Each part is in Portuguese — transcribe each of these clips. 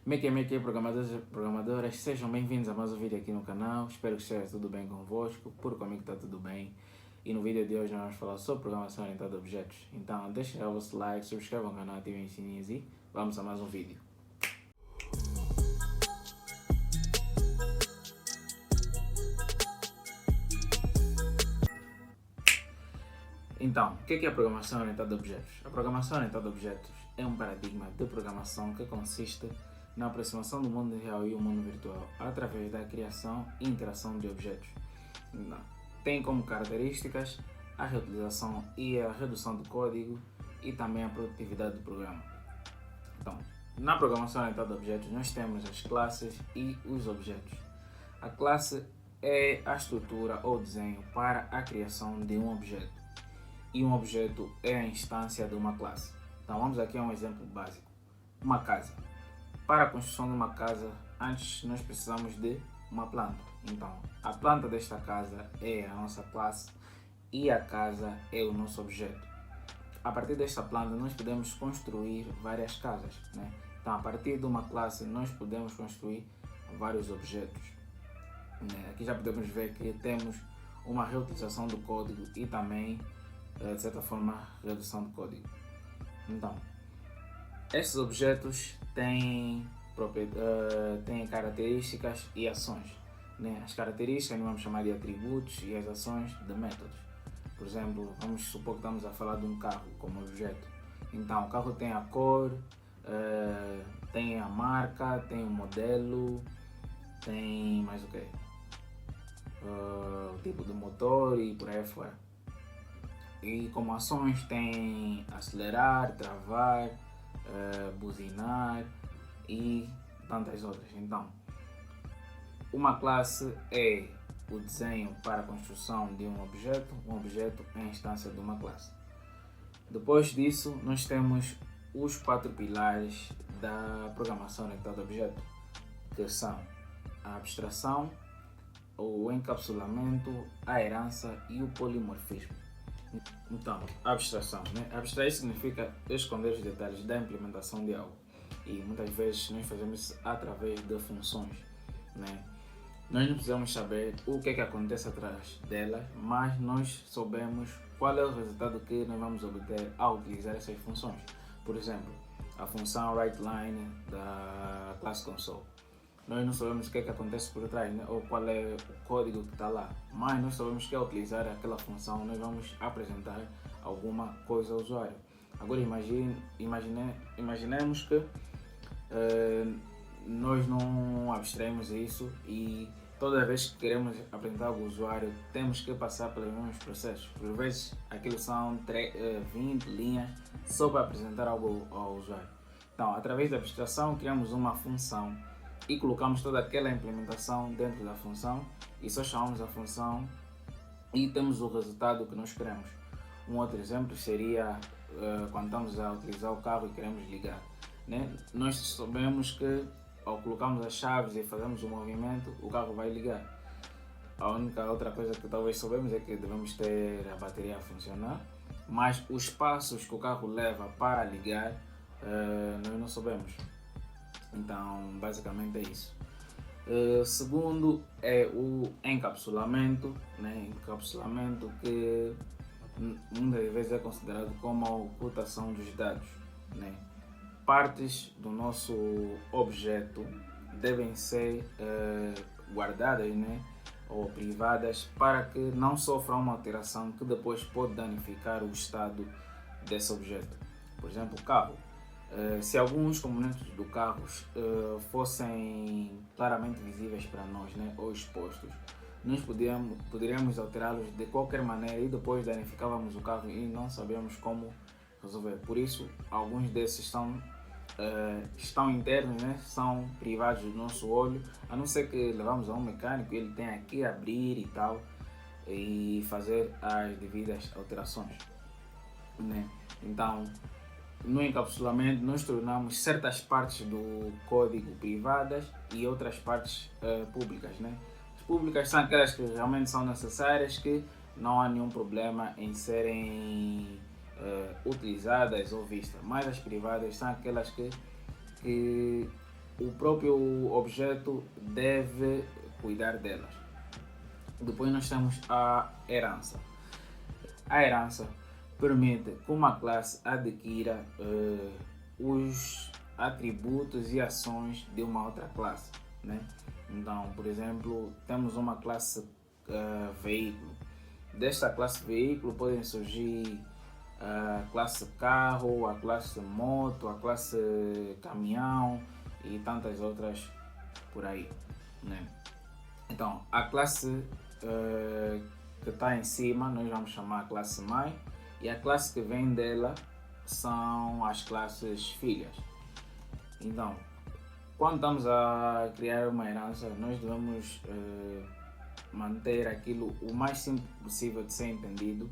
Como é que é, programadores e programadoras, sejam bem-vindos a mais um vídeo aqui no canal. Espero que esteja tudo bem convosco, por comigo está tudo bem. E no vídeo de hoje nós vamos falar sobre programação orientada a objetos. Então deixem o vosso like, subscrevam o canal, ativem o sininho e vamos a mais um vídeo. Então, o que é a programação orientada a objetos? A programação orientada a objetos é um paradigma de programação que consiste na aproximação do mundo real e o mundo virtual através da criação e interação de objetos. Tem como características a reutilização e a redução do código e também a produtividade do programa. Então, na programação orientada a objetos nós temos as classes e os objetos. A classe é a estrutura ou desenho para a criação de um objeto e um objeto é a instância de uma classe. Então vamos aqui a um exemplo básico. Uma casa. Para a construção de uma casa, antes nós precisamos de uma planta. Então, a planta desta casa é a nossa classe e a casa é o nosso objeto. A partir desta planta, nós podemos construir várias casas, né? Então, a partir de uma classe, nós podemos construir vários objetos. Aqui já podemos ver que temos uma reutilização do código e também, de certa forma, redução do código. Então, estes objetos têm características e ações. As características nós vamos chamar de atributos e as ações de métodos. Por exemplo, vamos supor que estamos a falar de um carro como objeto. Então, o carro tem a cor, tem a marca, tem o modelo, tem mais o quê? O tipo de motor e por aí fora. E como ações tem acelerar, travar, buzinar e tantas outras. Então, uma classe é o desenho para a construção de um objeto é a instância de uma classe. Depois disso, nós temos os 4 pilares da programação orientada a objeto, que são a abstração, o encapsulamento, a herança e o polimorfismo. Então, abstração. Abstrair significa esconder os detalhes da implementação de algo. E muitas vezes nós fazemos isso através de funções. Nós não precisamos saber o que acontece atrás delas, mas nós sabemos qual é o resultado que nós vamos obter ao utilizar essas funções. Por exemplo, a função writeLine da classe console. Nós não sabemos o que acontece por trás, ou qual é o código que está lá, mas nós sabemos que ao utilizar aquela função nós vamos apresentar alguma coisa ao usuário. Agora imaginemos que nós não abstraímos isso e toda vez que queremos apresentar algo ao usuário temos que passar pelos mesmos processos. Por vezes aquilo são 20 linhas só para apresentar algo ao usuário. Então, através da abstração criamos uma função e colocamos toda aquela implementação dentro da função e só chamamos a função e temos o resultado que nós queremos. Um outro exemplo seria quando estamos a utilizar o carro e queremos ligar. Nós sabemos que ao colocarmos as chaves e fazermos o movimento, o carro vai ligar. A única outra coisa que talvez sabemos é que devemos ter a bateria a funcionar, mas os passos que o carro leva para ligar, nós não sabemos. Então, basicamente é isso. Segundo é o encapsulamento, encapsulamento que muitas vezes é considerado como a ocultação dos dados. Partes do nosso objeto devem ser guardadas ou privadas para que não sofra uma alteração que depois pode danificar o estado desse objeto. Por exemplo, o carro. Se alguns componentes do carro fossem claramente visíveis para nós, ou expostos, nós poderíamos alterá-los de qualquer maneira e depois danificávamos o carro e não sabíamos como resolver. Por isso, alguns desses estão internos, são privados do nosso olho, a não ser que levamos a um mecânico e ele tenha que abrir e tal e fazer as devidas alterações. Então, no encapsulamento nós tornamos certas partes do código privadas e outras partes públicas. As públicas são aquelas que realmente são necessárias, que não há nenhum problema em serem utilizadas ou vistas, mas as privadas são aquelas que o próprio objeto deve cuidar delas. Depois nós temos a herança. A herança permite que uma classe adquira os atributos e ações de uma outra classe, né? Então, por exemplo, temos uma classe veículo. Desta classe veículo podem surgir a classe carro, a classe moto, a classe caminhão e tantas outras por aí, né? Então, a classe que está em cima nós vamos chamar a classe mãe, e a classe que vem dela são as classes filhas. Então, quando estamos a criar uma herança, nós devemos manter aquilo o mais simples possível de ser entendido,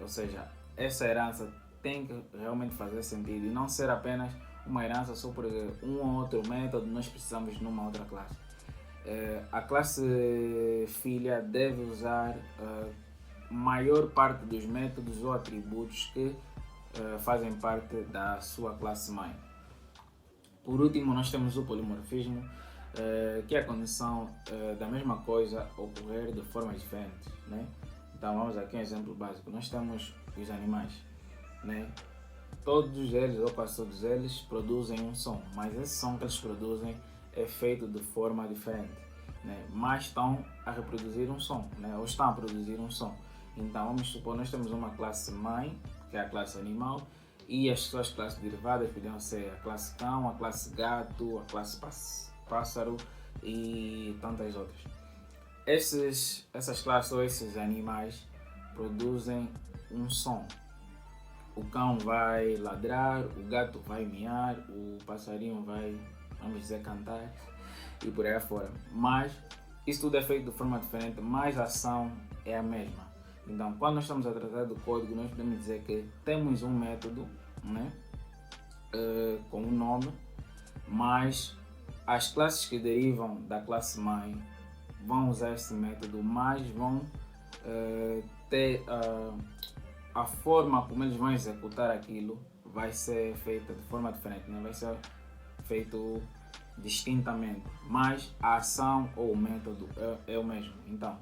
ou seja, essa herança tem que realmente fazer sentido e não ser apenas uma herança só por um ou outro método nós precisamos numa outra classe. A classe filha deve usar maior parte dos métodos ou atributos que fazem parte da sua classe mãe. Por último, nós temos o polimorfismo, que é a condição da mesma coisa ocorrer de formas diferentes, né? Então vamos aqui um exemplo básico. Nós temos os animais, né? Todos eles, ou quase todos eles, produzem um som, mas esse som que eles produzem é feito de forma diferente, né? Mas estão a reproduzir um som, né? Ou estão a produzir um som. Então vamos supor, nós temos uma classe mãe, que é a classe animal, e as suas classes derivadas podiam ser a classe cão, a classe gato, a classe pássaro e tantas outras. Essas classes ou esses animais produzem um som. O cão vai ladrar, o gato vai miar, o passarinho vai, vamos dizer, cantar e por aí afora. Mas isso tudo é feito de forma diferente, mas a ação é a mesma. Então, quando nós estamos a tratar do código, nós podemos dizer que temos um método, né, com um nome, mas as classes que derivam da classe mãe vão usar esse método, mas vão ter a forma como eles vão executar aquilo vai ser feita de forma diferente, né? Vai ser feito distintamente, mas a ação ou o método é o mesmo. Então,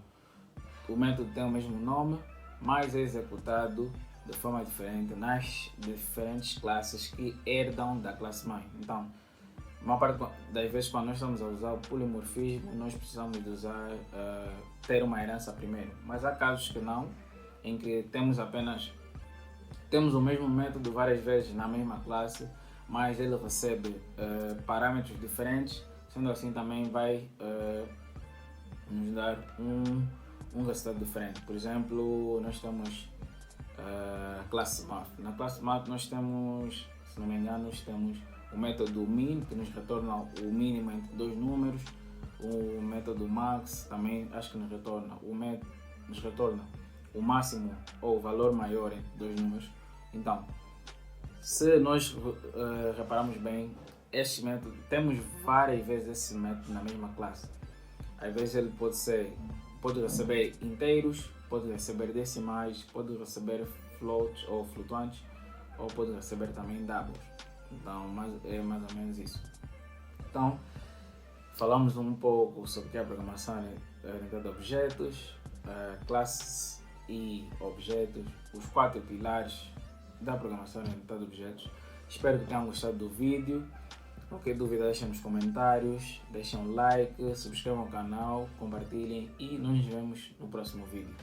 o método tem o mesmo nome, mas é executado de forma diferente nas diferentes classes que herdam da classe mãe. Então, uma parte das vezes quando nós estamos a usar o polimorfismo, nós precisamos de usar, ter uma herança primeiro, mas há casos que não, em que temos o mesmo método várias vezes na mesma classe, mas ele recebe parâmetros diferentes, sendo assim também vai nos dar um resultado diferente. Por exemplo, nós temos a classe math. Na classe math nós temos, se não me engano, nós temos o método min, que nos retorna o mínimo entre dois números, o método max também acho que nos retorna o máximo ou o valor maior entre dois números. Então, se nós repararmos bem, este método, temos várias vezes esse método na mesma classe. Às vezes ele pode receber inteiros, pode receber decimais, pode receber floats ou flutuantes, ou pode receber também doubles. Então, é mais ou menos isso. Então, falamos um pouco sobre o que é a programação orientada a objetos, classes e objetos, os 4 pilares da programação orientada a objetos. Espero que tenham gostado do vídeo. Qualquer dúvida deixem nos comentários, deixem um like, subscrevam o canal, compartilhem e nos vemos no próximo vídeo.